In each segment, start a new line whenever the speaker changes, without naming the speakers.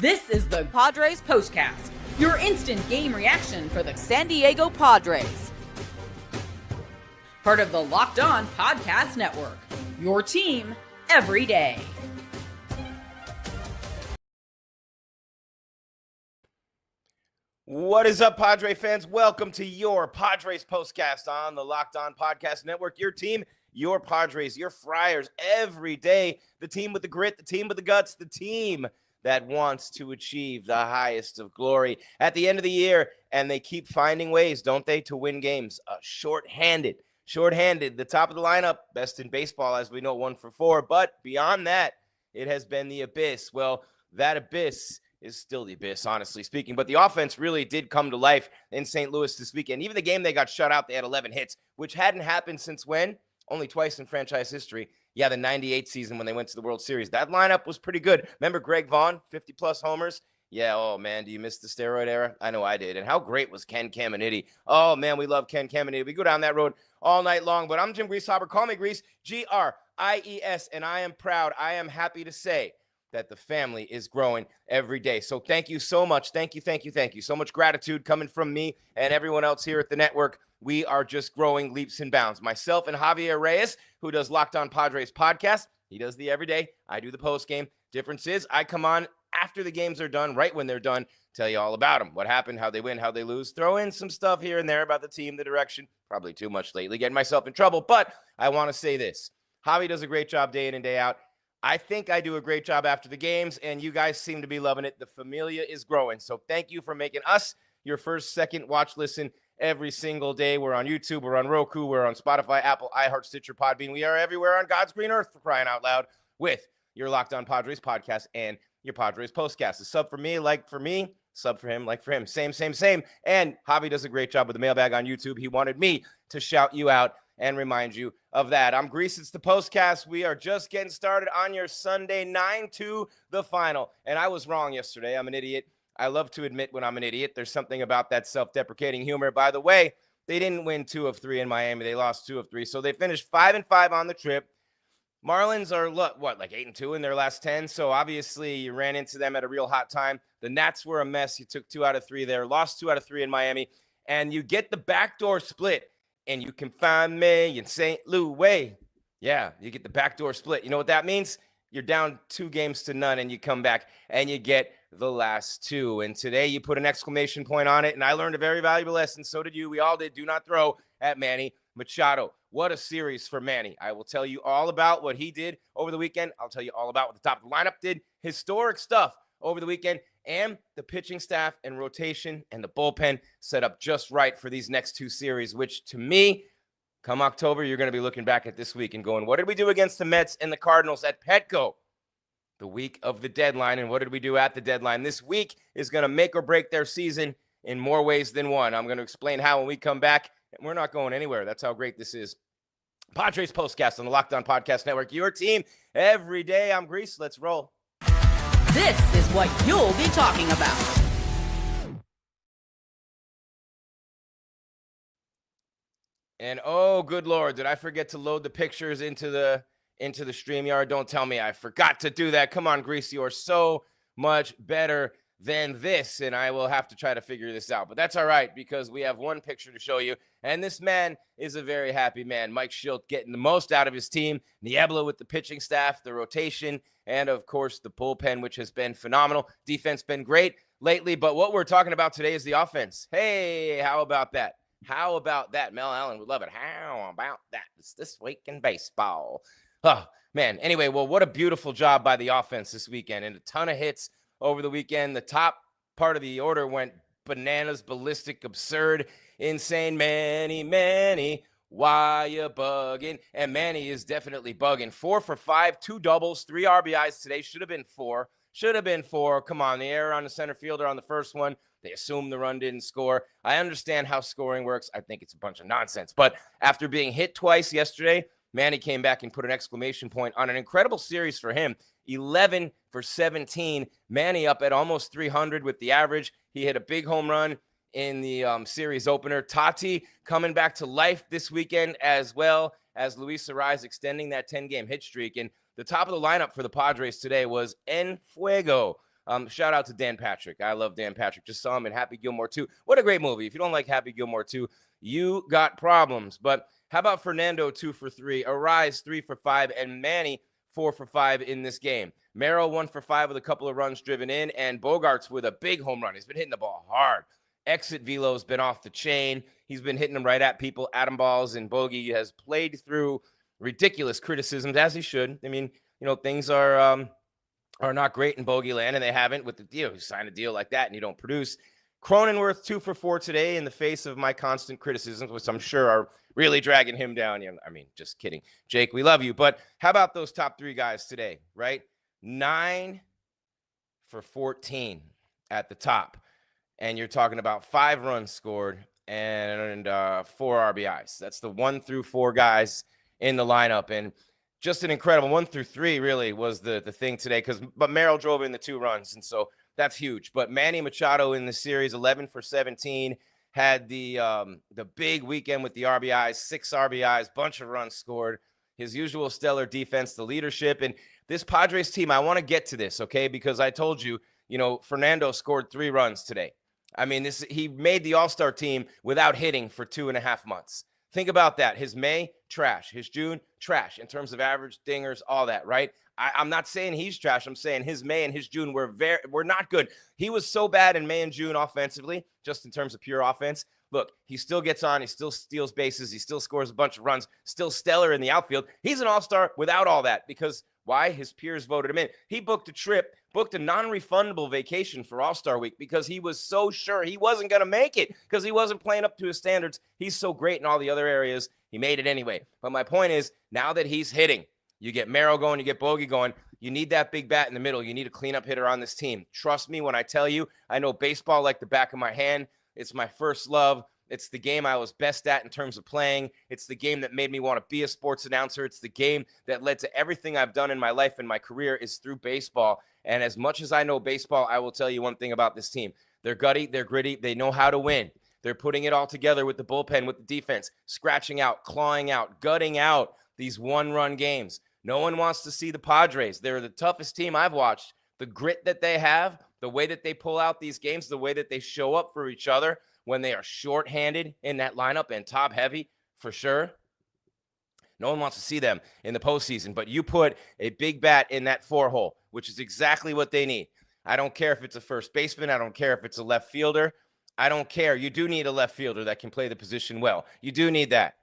This is the Padres Postcast, your instant game reaction for the San Diego Padres. Part of the Locked On Podcast Network, your team every day.
What is up, Padre fans? Welcome to your Padres Postcast on the Locked On Podcast Network. Your team, your Padres, your Friars, every day. The team with the grit, the team with the guts, the team that wants to achieve the highest of glory at the end of the year. And they keep finding ways, don't they, to win games. Shorthanded, the top of the lineup, best in baseball, as we know, 1 for 4. But beyond that, it has been the abyss. Well, that abyss is still the abyss, honestly speaking. But the offense really did come to life in St. Louis this weekend. Even the game they got shut out, they had 11 hits, which hadn't happened since when? Only twice in franchise history. Yeah, the 98 season when they went to the World Series. That lineup was pretty good. Remember Greg Vaughn, 50-plus homers? Yeah, oh, man, do you miss the steroid era? I know I did. And how great was Ken Caminiti? Oh, man, we love Ken Caminiti. We go down that road all night long. But I'm Jim Grieshaber. Call me Gries, Gries, and I am proud. I am happy to say that the family is growing every day. So thank you so much. Thank you. So much gratitude coming from me and everyone else here at the network. We are just growing leaps and bounds. Myself and Javier Reyes, who does Locked On Padres podcast. He does the everyday. I do the post game. Difference is I come on after the games are done, right when they're done, tell you all about them. What happened, how they win, how they lose. Throw in some stuff here and there about the team, the direction. Probably too much lately, getting myself in trouble. But I want to say this. Javi does a great job day in and day out. I think I do a great job after the games, and you guys seem to be loving it. The familia is growing. So thank you for making us your first, second watch, listen every single day. We're on YouTube. We're on Roku. We're on Spotify, Apple, iHeart, Stitcher, Podbean. We are everywhere on God's green earth, for crying out loud, with your Locked On Padres podcast and your Padres Postcast. A sub for me, like for me, sub for him, like for him. Same. And Javi does a great job with the mailbag on YouTube. He wanted me to shout you out and remind you of that. I'm Gries. It's the Postcast. We are just getting started on your Sunday, 9-2, the final. And I was wrong yesterday. I'm an idiot. I love to admit when I'm an idiot. There's something about that self-deprecating humor. By the way, they didn't win 2 of 3 in Miami. They lost 2 of 3. So they finished 5-5 on the trip. Marlins are, like 8-2 in their last 10. So obviously you ran into them at a real hot time. The Nats were a mess. You took 2 out of 3 there, lost 2 out of 3 in Miami. And you get the backdoor split. And you can find me in St. Louis. Yeah, you get the backdoor split. You know what that means? You're down 2-0, and you come back, and you get the last 2. And today you put an exclamation point on it, and I learned a very valuable lesson. So did you. We all did. Do not throw at Manny Machado. What a series for Manny. I will tell you all about what he did over the weekend. I'll tell you all about what the top of the lineup did. Historic stuff over the weekend. And the pitching staff and rotation and the bullpen set up just right for these next 2 series, which to me, come October, you're going to be looking back at this week and going, what did we do against the Mets and the Cardinals at Petco the week of the deadline? And what did we do at the deadline? This week is going to make or break their season in more ways than one. I'm going to explain how when we come back, and we're not going anywhere. That's how great this is. Padres Postcast on the Locked On Podcast Network. Your team every day. I'm Gries. Let's roll.
This is what you'll be talking about.
And oh, good Lord, did I forget to load the pictures into the StreamYard? Don't tell me I forgot to do that. Come on, Gries, you're so much better than this, and I will have to try to figure this out. But that's all right, because we have one picture to show you, and this man is a very happy man. Mike Shildt getting the most out of his team. Niebla with the pitching staff, the rotation, and, of course, the bullpen, which has been phenomenal. Defense been great lately, but what we're talking about today is the offense. Hey, how about that? How about that? Mel Allen would love it. How about that? It's This Week in Baseball. Oh, man. Anyway, well, what a beautiful job by the offense this weekend, and a ton of hits over the weekend. The top part of the order went bananas, ballistic, absurd, insane. Manny, why you bugging? And Manny is definitely bugging. 4 for 5, 2 doubles, 3 RBIs today. Should have been 4. Come on, the error on the center fielder on the first one. They assume the run didn't score. I understand how scoring works. I think it's a bunch of nonsense. But after being hit twice yesterday, Manny came back and put an exclamation point on an incredible series for him. 11 for 17. Manny up at almost 300 with the average. He hit a big home run in the series opener. Tati coming back to life this weekend, as well as Luis Arraez extending that 10-game hit streak. And the top of the lineup for the Padres today was En Fuego. Shout out to Dan Patrick. I love Dan Patrick. Just saw him in Happy Gilmore 2. What a great movie. If you don't like Happy Gilmore 2, you got problems. But how about Fernando 2 for 3, Arise 3 for 5, and Manny 4 for 5 in this game? Merrill 1 for 5 with a couple of runs driven in, and Bogarts with a big home run. He's been hitting the ball hard. Exit velo's been off the chain. He's been hitting them right at people. Atom balls, and Bogey has played through ridiculous criticisms, as he should. I mean, things are not great in Bogey land, and they haven't with the deal. You sign a deal like that and you don't produce. Cronenworth 2 for 4 today in the face of my constant criticisms, which I'm sure are really dragging him down. I mean, just kidding. Jake, we love you. But how about those top 3 guys today, right? 9 for 14 at the top. And you're talking about 5 runs scored and 4 RBIs. That's the 1 through 4 guys in the lineup. And just an incredible 1 through 3 really was the thing today, but Merrill drove in the 2 runs, and so that's huge. But Manny Machado in the series, 11 for 17, had the big weekend with the RBIs, 6 RBIs, bunch of runs scored, his usual stellar defense, the leadership. And this Padres team, I want to get to this, okay, because I told you, Fernando scored 3 runs today. I mean, he made the All-Star team without hitting for 2.5 months. Think about that. His May, trash. His June, trash in terms of average, dingers, all that, right? I'm not saying he's trash. I'm saying his May and his June were not good. He was so bad in May and June offensively, just in terms of pure offense. Look, he still gets on. He still steals bases. He still scores a bunch of runs. Still stellar in the outfield. He's an all-star without all that because why? His peers voted him in. He booked a non-refundable vacation for All-Star Week because he was so sure he wasn't going to make it because he wasn't playing up to his standards. He's so great in all the other areas. He made it anyway. But my point is, now that he's hitting, you get Merrill going, you get Bogey going, you need that big bat in the middle. You need a cleanup hitter on this team. Trust me when I tell you, I know baseball like the back of my hand. It's my first love. It's the game I was best at in terms of playing. It's the game that made me want to be a sports announcer. It's the game that led to everything I've done in my life and my career is through baseball. And as much as I know baseball, I will tell you one thing about this team. They're gutty, they're gritty, they know how to win. They're putting it all together with the bullpen, with the defense, scratching out, clawing out, gutting out these one-run games. No one wants to see the Padres. They're the toughest team I've watched. The grit that they have, the way that they pull out these games, the way that they show up for each other when they are shorthanded in that lineup and top heavy, for sure. No one wants to see them in the postseason, but you put a big bat in that 4-hole, which is exactly what they need. I don't care if it's a first baseman. I don't care if it's a left fielder. I don't care. You do need a left fielder that can play the position well. You do need that,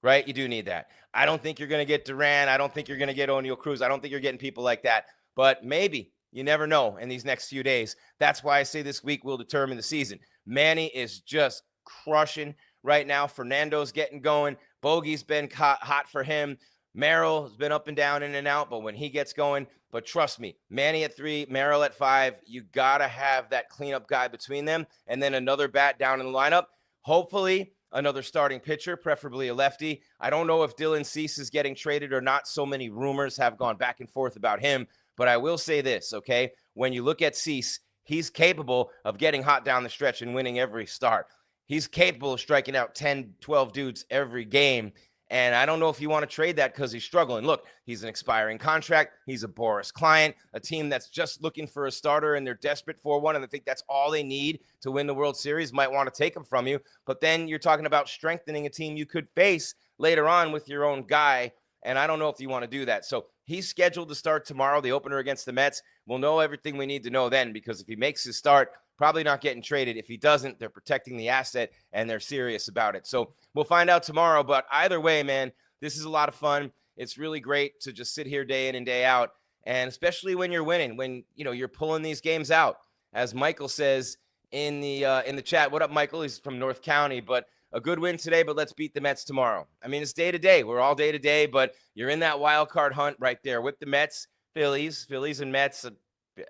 right? You do need that. I don't think you're going to get Duran. I don't think you're going to get O'Neal Cruz. I don't think you're getting people like that, but maybe. You never know in these next few days. That's why I say this week will determine the season. Manny is just crushing right now. Fernando's getting going. Bogey's been hot for him. Merrill has been up and down, in and out, but when he gets going, but trust me, Manny at 3, Merrill at 5, you got to have that cleanup guy between them, and then another bat down in the lineup. Hopefully, another starting pitcher, preferably a lefty. I don't know if Dylan Cease is getting traded or not. So many rumors have gone back and forth about him. But I will say this, okay? When you look at Cease, he's capable of getting hot down the stretch and winning every start. He's capable of striking out 10, 12 dudes every game. And I don't know if you want to trade that because he's struggling. Look, he's an expiring contract. He's a Boris client, a team that's just looking for a starter, and they're desperate for one, and I think that's all they need to win the World Series. Might want to take him from you. But then you're talking about strengthening a team you could face later on with your own guy, and I don't know if you want to do that. So he's scheduled to start tomorrow, the opener against the Mets. We'll know everything we need to know then, because if he makes his start, probably not getting traded. If he doesn't, they're protecting the asset, and they're serious about it. So we'll find out tomorrow. But either way, man, this is a lot of fun. It's really great to just sit here day in and day out, and especially when you're winning, when you're pulling these games out. As Michael says in the chat, what up, Michael? He's from North County, but a good win today, but let's beat the Mets tomorrow. I mean, it's day to day. We're all day to day, but you're in that wild card hunt right there with the Mets, Phillies and Mets.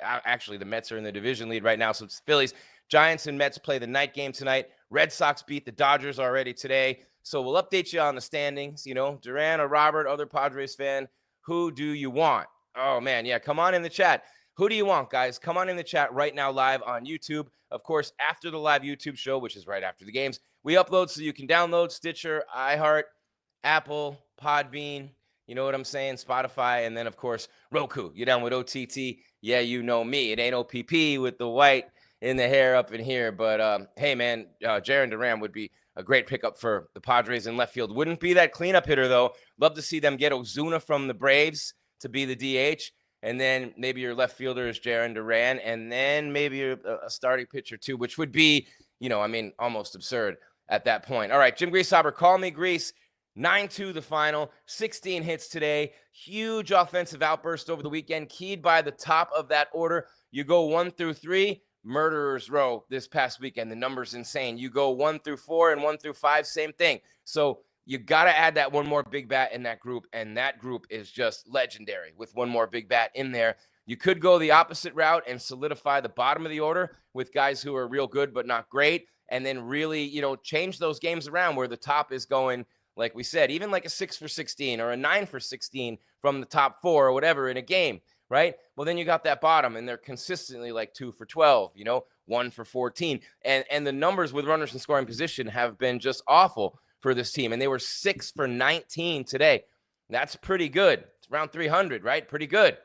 Actually, the Mets are in the division lead right now, so it's Phillies. Giants and Mets play the night game tonight. Red Sox beat the Dodgers already today. So we'll update you on the standings. Duran or Robert, other Padres fan, who do you want? Oh, man, yeah, come on in the chat. Who do you want, guys? Come on in the chat right now live on YouTube. Of course, after the live YouTube show, which is right after the games, we upload so you can download Stitcher, iHeart, Apple, Podbean, You know what I'm saying? Spotify, and then, of course, Roku. You're down with OTT. Yeah, you know me. It ain't OPP with the white in the hair up in here. But, hey, man, Jarren Duran would be a great pickup for the Padres in left field. Wouldn't be that cleanup hitter, though. Love to see them get Ozuna from the Braves to be the DH. And then maybe your left fielder is Jarren Duran. And then maybe a starting pitcher, too, which would be, almost absurd at that point. All right, Jim Grieshaber, call me Gries. 9-2 the final, 16 hits today. Huge offensive outburst over the weekend, keyed by the top of that order. You go 1 through 3, murderer's row this past weekend. The number's insane. You go 1 through 4 and 1 through 5, same thing. So you got to add that one more big bat in that group, and that group is just legendary with one more big bat in there. You could go the opposite route and solidify the bottom of the order with guys who are real good but not great, and then really, change those games around where the top is going, like we said, even like a 6 for 16 or a 9 for 16 from the top 4 or whatever in a game, right? Well, then you got that bottom, and they're consistently like 2 for 12, 1 for 14. And the numbers with runners in scoring position have been just awful for this team. And they were 6 for 19 today. That's pretty good. It's around 300, right? Pretty good.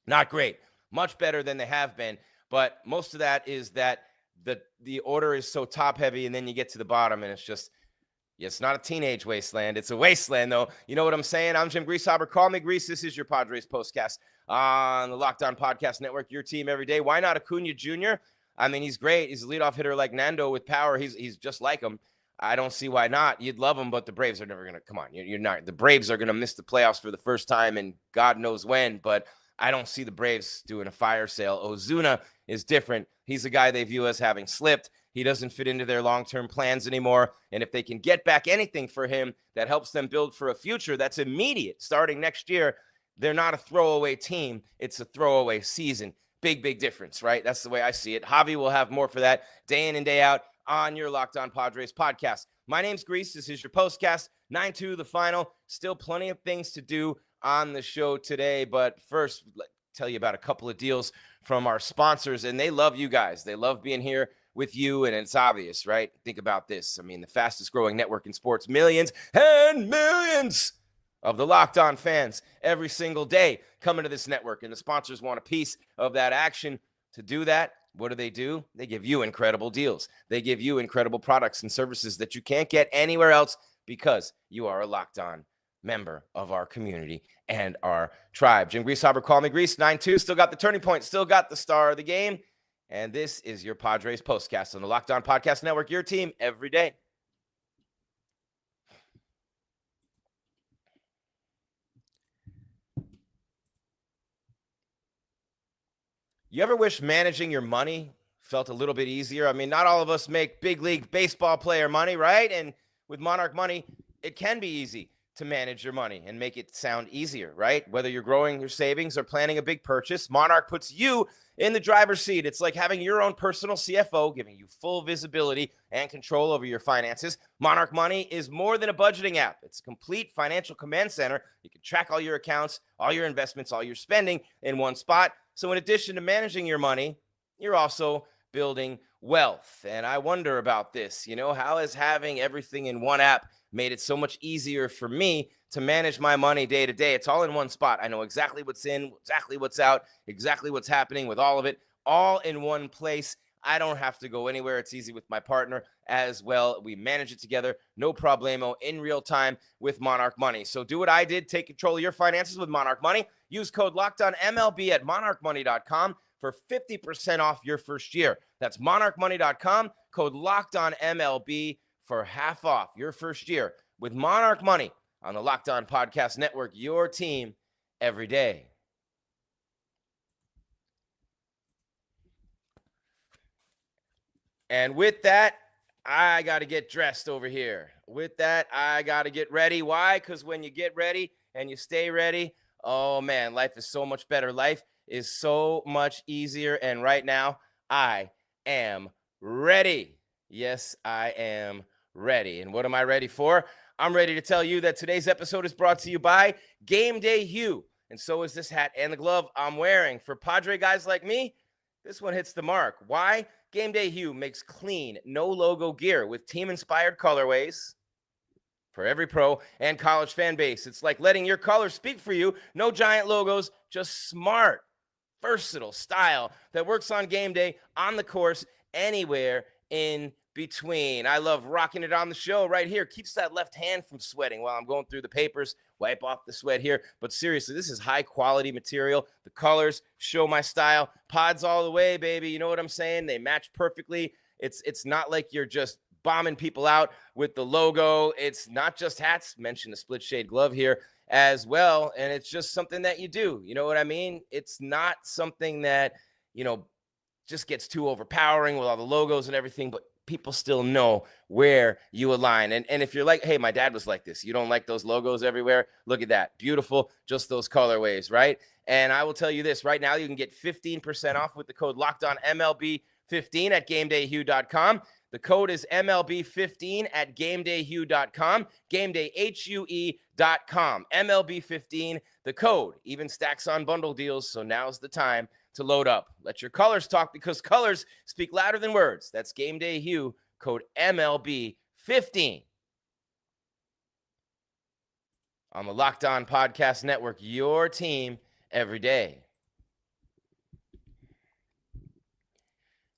Not great. Much better than they have been. But most of that is that the order is so top heavy, and then you get to the bottom, and it's just, it's not a teenage wasteland. It's a wasteland, though. You know what I'm saying? I'm Jim Grieshaber. Call me Gries. This is your Padres Postcast on the Locked On Podcast Network, your team every day. Why not Acuna Jr.? I mean, he's great. He's a leadoff hitter like Nando with power. He's just like him. I don't see why not. You'd love him, but the Braves are never going to – come on. You're not – the Braves are going to miss the playoffs for the first time in God knows when, but I don't see the Braves doing a fire sale. Ozuna is different. He's a guy they view as having slipped. He doesn't fit into their long-term plans anymore. And if they can get back anything for him that helps them build for a future that's immediate starting next year, they're not a throwaway team. It's a throwaway season. Big, big difference, right? That's the way I see it. Javi will have more for that day in and day out on your Locked On Padres podcast. My name's Gries. This is your postcast. 9-2 the final. Still plenty of things to do on the show today. But first, let's tell you about a couple of deals from our sponsors. And they love you guys. They love being here with you, and it's obvious, right? Think about this. I mean, the fastest growing network in sports, millions and millions of the Locked On fans every single day coming to this network, and the sponsors want a piece of that action. To do that, what do? They give you incredible deals. They give you incredible products and services that you can't get anywhere else because you are a Locked On member of our community and our tribe. Jim Grieshaber, call me Gries. 9-2, still got the turning point, still got the star of the game. And this is your Padres Postcast on the Locked On Podcast Network, your team every day. You ever wish managing your money felt a little bit easier? I mean, not all of us make big league baseball player money, right? And with Monarch Money, it can be easy to manage your money and make it sound easier, right? Whether you're growing your savings or planning a big purchase, Monarch puts you in the driver's seat. It's like having your own personal CFO, giving you full visibility and control over your finances. Monarch Money is more than a budgeting app. It's a complete financial command center. You can track all your accounts, all your investments, all your spending in one spot. So in addition to managing your money, you're also building wealth. And I wonder about this, how has having everything in one app made it so much easier for me to manage my money day to day? It's all in one spot. I know exactly what's in, exactly what's out, exactly what's happening with all of it, all in one place. I don't have to go anywhere. It's easy with my partner as well. We manage it together, no problemo, in real time with Monarch Money. So do what I did. Take control of your finances with Monarch Money. Use code LOCKEDONMLB at monarchmoney.com for 50% off your first year. That's monarchmoney.com, code LOCKEDONMLB for half off your first year with Monarch Money on the Locked On Podcast Network, your team every day. And with that, I got to get dressed over here. With that, I got to get ready. Why? Because when you get ready and you stay ready, oh man, life is so much better. Life is so much easier. And right now, I am ready. Yes, I am ready. And what am I ready for? I'm ready to tell you that today's episode is brought to you by Game Day Hue. And so is this hat and the glove I'm wearing. For Padre guys like me, this one hits the mark. Why? Game Day Hue makes clean, no logo gear with team-inspired colorways for every pro and college fan base. It's like letting your colors speak for you. No giant logos, just smart, versatile style that works on game day, on the course, anywhere in between. I love rocking it on the show right here. Keeps that left hand from sweating while I'm going through the papers. Wipe off the sweat here. But seriously, this is high quality material. The colors show my style. Pods all the way, baby. You know what I'm saying? They match perfectly. It's not like you're just bombing people out with the logo. It's not just hats. Mention the split shade glove here as well. And it's just something that you do. You know what I mean? It's not something that, just gets too overpowering with all the logos and everything, but people still know where you align. And if you're like, hey, my dad was like this, you don't like those logos everywhere, look at that. Beautiful, just those colorways, right? And I will tell you this, right now you can get 15% off with the code LOCKEDONMLB15 at GameDayHue.com. The code is MLB15 at GameDayHue.com, GameDayHue.com, MLB15, the code. Even stacks on bundle deals, so now's the time to load up. Let your colors talk because colors speak louder than words. That's Game Day Hue, code MLB15. On the Locked On Podcast Network, your team every day.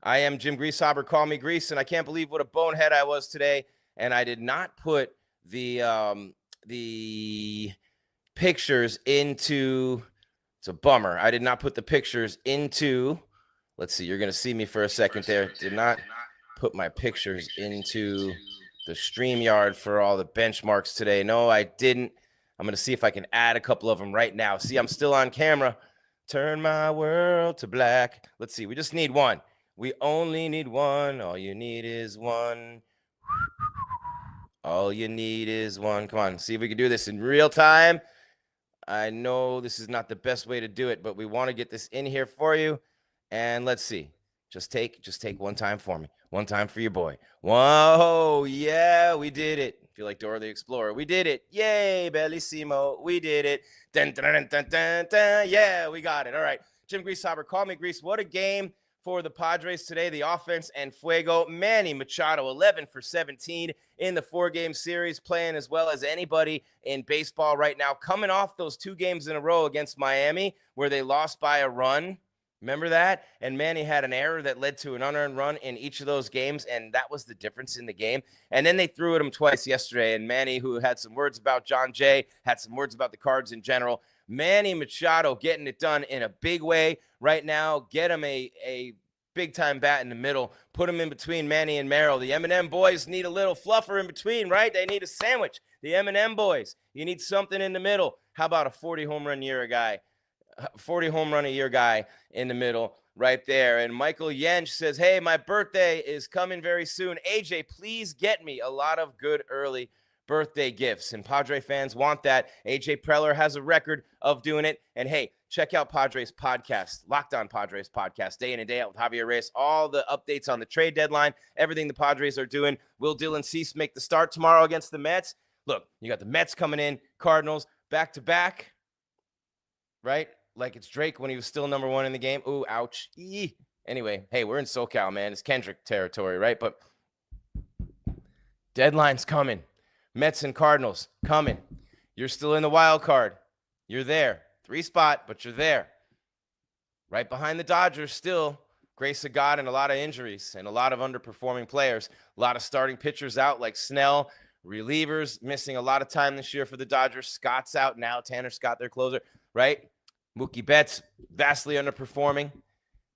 I am Jim Grieshaber. Call me Gries, and I can't believe what a bonehead I was today. And I did not put the pictures into. It's a bummer. I did not put the pictures into. Let's see. You're going to see me for a second there. Did not put my pictures into the StreamYard for all the benchmarks today. No, I didn't. I'm going to see if I can add a couple of them right now. See, I'm still on camera. Turn my world to black. Let's see. We just need one. We only need one. All you need is one. All you need is one. Come on. See if we can do this in real time. I know this is not the best way to do it, but we want to get this in here for you. And let's see. Just take one time for me. One time for your boy. Whoa, yeah, we did it. Feel like Dora the Explorer. We did it. Yay, bellissimo. We did it. Dun, dun, dun, dun, dun, dun. Yeah, we got it. All right. Jim Grieshaber, call me Gries. What a game for the Padres today. The offense and fuego. Manny Machado, 11 for 17 in the 4-game series, playing as well as anybody in baseball right now. Coming off those 2 games in a row against Miami where they lost by a run. Remember that? And Manny had an error that led to an unearned run in each of those games, and that was the difference in the game. And then they threw at him twice yesterday, and Manny, who had some words about John Jay, had some words about the Cards in general. Manny Machado getting it done in a big way right now. Get him a big-time bat in the middle. Put him in between Manny and Merrill. The M&M boys need a little fluffer in between, right? They need a sandwich. The M&M boys. You need something in the middle. How about a 40 home run a year guy in the middle right there? And Michael Yench says, hey, my birthday is coming very soon. AJ, please get me a lot of good early birthday gifts. And Padre fans want that. AJ Preller has a record of doing it. And hey, check out Padres podcast, Locked On Padres podcast, day in and day out with Javier Reyes. All the updates on the trade deadline, everything the Padres are doing. Will Dylan Cease make the start tomorrow against the Mets? Look, you got the Mets coming in, Cardinals back-to-back, right? Like it's Drake when he was still number 1 in the game. Ooh, ouch. Eee. Anyway, hey, we're in SoCal, man. It's Kendrick territory, right? But deadline's coming. Mets and Cardinals coming. You're still in the wild card. You're there. 3 spot, but you're there. Right behind the Dodgers still. Grace of God and a lot of injuries and a lot of underperforming players. A lot of starting pitchers out like Snell. Relievers missing a lot of time this year for the Dodgers. Scott's out now. Tanner Scott, their closer, right? Mookie Betts vastly underperforming.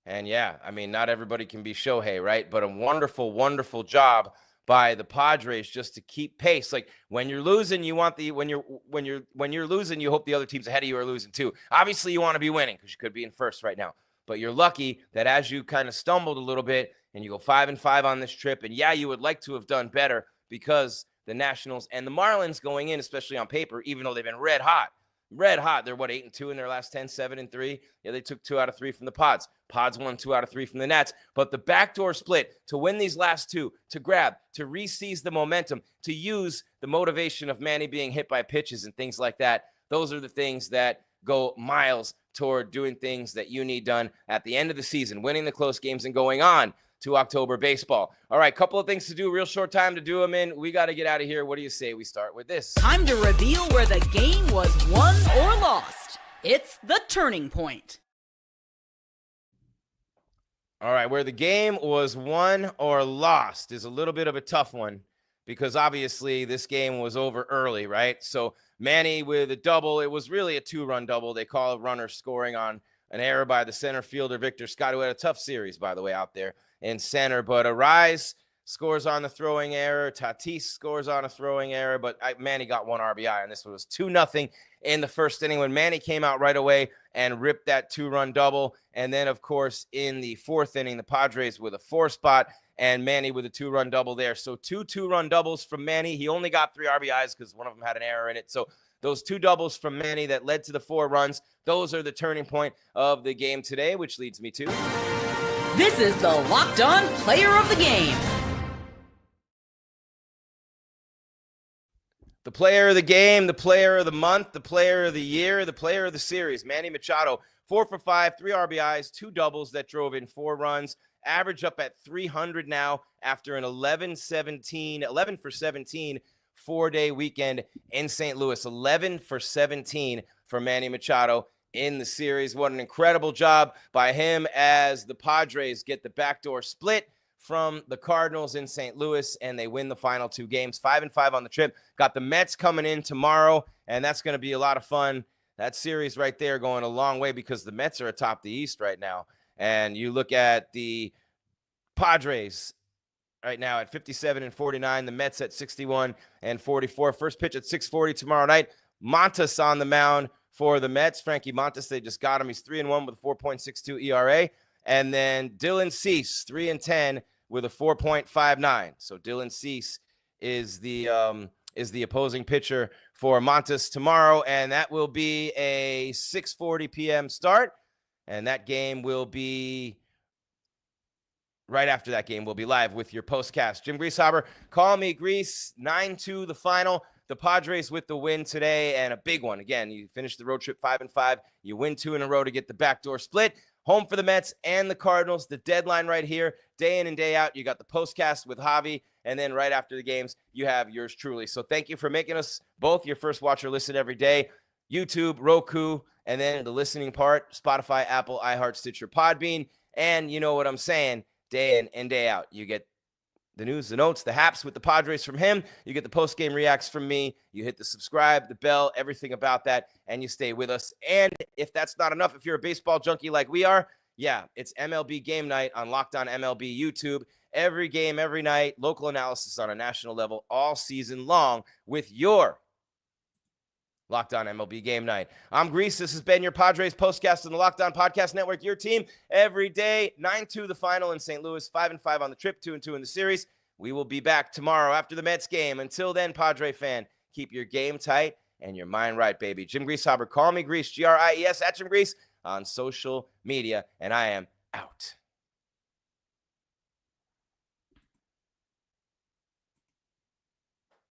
And yeah, I mean, not everybody can be Shohei, right? But a wonderful, wonderful job by the Padres just to keep pace. Like when you're losing, you want when you're losing, you hope the other teams ahead of you are losing too. Obviously, you want to be winning because you could be in first right now. But you're lucky that as you kind of stumbled a little bit and you go 5-5 on this trip, and yeah, you would like to have done better because the Nationals and the Marlins going in, especially on paper, even though they've been red hot. They're 8-2 in their last 10, 7-3. Yeah, they took 2 out of 3 from the Pods. Pods won 2 out of 3 from the Nats. But the backdoor split to win these last 2, to grab, to re-seize the momentum, to use the motivation of Manny being hit by pitches and things like that. Those are the things that go miles toward doing things that you need done at the end of the season, winning the close games and going on to October baseball. All right, couple of things to do, real short time to do them in. We got to get out of here. What do you say we start with this?
Time to reveal where the game was won or lost. It's the turning point.
All right, where the game was won or lost is a little bit of a tough one because obviously this game was over early, right? So Manny with a double. It was really a 2-run double. They call a runner scoring on an error by the center fielder, Victor Scott, who had a tough series, by the way, out there in center. But Gries scores on the throwing error. Tatis scores on a throwing error. But Manny got 1 RBI, and this was 2-0 in the first inning when Manny came out right away and ripped that 2-run double. And then, of course, in the 4th inning, the Padres with a 4 spot and Manny with a 2-run double there. So 2 2-run doubles from Manny. He only got 3 RBIs because one of them had an error in it. So those 2 doubles from Manny that led to the 4 runs, those are the turning point of the game today, which leads me to...
This is the Locked On Player of the Game.
The player of the game, the player of the month, the player of the year, the player of the series, Manny Machado, 4 for 5, 3 RBIs, 2 doubles that drove in 4 runs, average up at 300 now after an 11 for 17 4-day weekend in St. Louis. 11 for 17 for Manny Machado in the series. What an incredible job by him as the Padres get the backdoor split from the Cardinals in St. Louis, and they win the final 2 games, 5-5 on the trip. Got the Mets coming in tomorrow, and that's going to be a lot of fun. That series right there going a long way because the Mets are atop the East right now. And you look at the Padres right now at 57-49, the Mets at 61-44. First pitch at 6:40 tomorrow night. Montas on the mound for the Mets. Frankie Montas, they just got him. He's 3-1 with a 4.62 ERA. And then Dylan Cease, 3-10 with a 4.59. So Dylan Cease is the opposing pitcher for Montas tomorrow, and that will be a 6:40 p.m. start. And that game will be right after that game. We'll be live with your postcast. Jim Grieshaber, call me Gries. 9-2 the final. The Padres with the win today, and a big one. Again, you finish the road trip 5-5. You win 2 in a row to get the backdoor split. Home for the Mets and the Cardinals. The deadline right here, day in and day out. You got the postcast with Javi, and then right after the games, you have yours truly. So thank you for making us both your first watch or listen every day. YouTube, Roku, and then the listening part, Spotify, Apple, iHeart, Stitcher, Podbean. And you know what I'm saying, day in and day out. You get the news, the notes, the haps with the Padres from him. You get the post-game reacts from me. You hit the subscribe, the bell, everything about that, and you stay with us. And if that's not enough, if you're a baseball junkie like we are, yeah, it's MLB Game Night on Locked On MLB YouTube. Every game, every night, local analysis on a national level all season long with your Locked On MLB Game Night. I'm Gries. This has been your Padres postcast on the Locked On Podcast Network. Your team every day. 9-2 the final in St. Louis. 5-5 on the trip. 2-2 in the series. We will be back tomorrow after the Mets game. Until then, Padre fan, keep your game tight and your mind right, baby. Jim Grieshaber, call me Gries, Gries, at Jim Gries on social media. And I am